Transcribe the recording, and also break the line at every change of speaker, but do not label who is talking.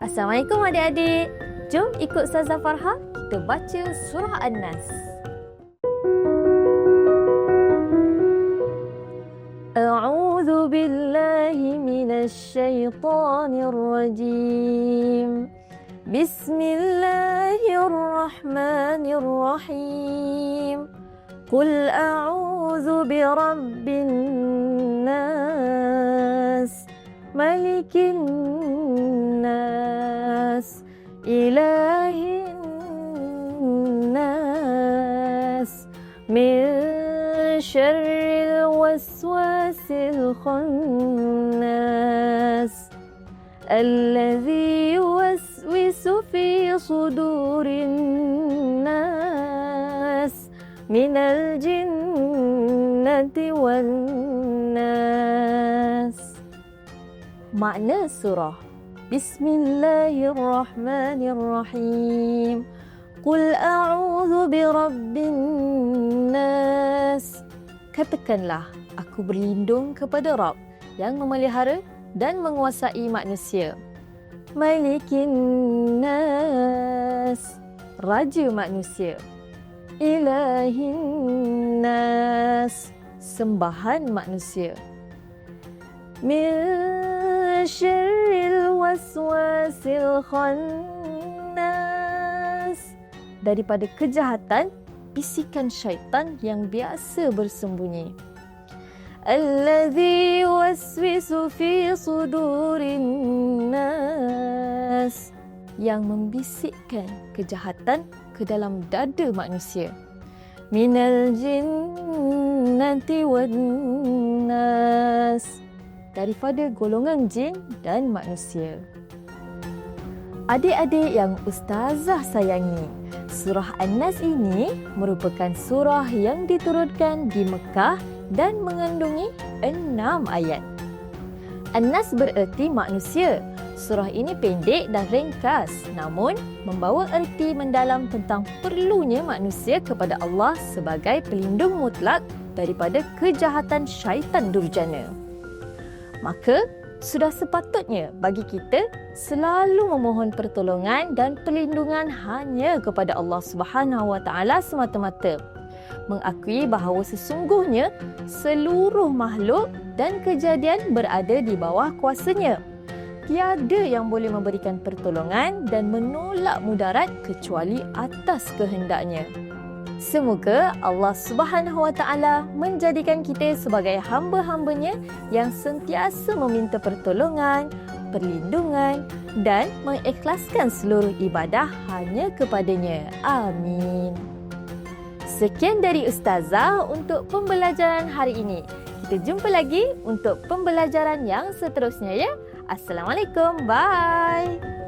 Assalamualaikum adik-adik. Jom ikut Ustazah Farha kita baca surah An-Nas. A'udzu billahi minasy syaithanir rajim. Bismillahirrahmanirrahim. Qul a'udzu birabbin nas, malikin nas, ilahin nas, min syarril waswasil khannas, alladzi yuwaswisu fi sudurin nas, minal jinnati wan nas. Makna surah. Bismillahirrahmanirrahim. Qul a'udzu birabbin nas. Katakanlah, aku berlindung kepada Rabb yang memelihara dan menguasai manusia. Malikin nas, raja manusia. Ilahin nas, sembahan manusia. Min syarril waswasil khannas, daripada kejahatan bisikan syaitan yang biasa bersembunyi. Alladzi yuwaswisu fi sudurin nas, yang membisikkan kejahatan ke dalam dada manusia. Minal jinnati wan nas, daripada golongan jin dan manusia. Adik-adik yang Ustazah sayangi, surah An-Nas ini merupakan surah yang diturunkan di Mekah dan mengandungi 6 ayat. An-Nas bererti manusia. Surah ini pendek dan ringkas, namun membawa erti mendalam tentang perlunya manusia kepada Allah sebagai pelindung mutlak daripada kejahatan syaitan durjana. Maka, sudah sepatutnya bagi kita selalu memohon pertolongan dan perlindungan hanya kepada Allah Subhanahu Wa Taala semata-mata. Mengakui bahawa sesungguhnya seluruh makhluk dan kejadian berada di bawah kuasanya. Tiada yang boleh memberikan pertolongan dan menolak mudarat kecuali atas kehendaknya. Semoga Allah Subhanahu Wa Taala menjadikan kita sebagai hamba-hambanya yang sentiasa meminta pertolongan, perlindungan dan mengikhlaskan seluruh ibadah hanya kepadanya. Amin. Sekian dari Ustazah untuk pembelajaran hari ini. Kita jumpa lagi untuk pembelajaran yang seterusnya ya. Assalamualaikum. Bye.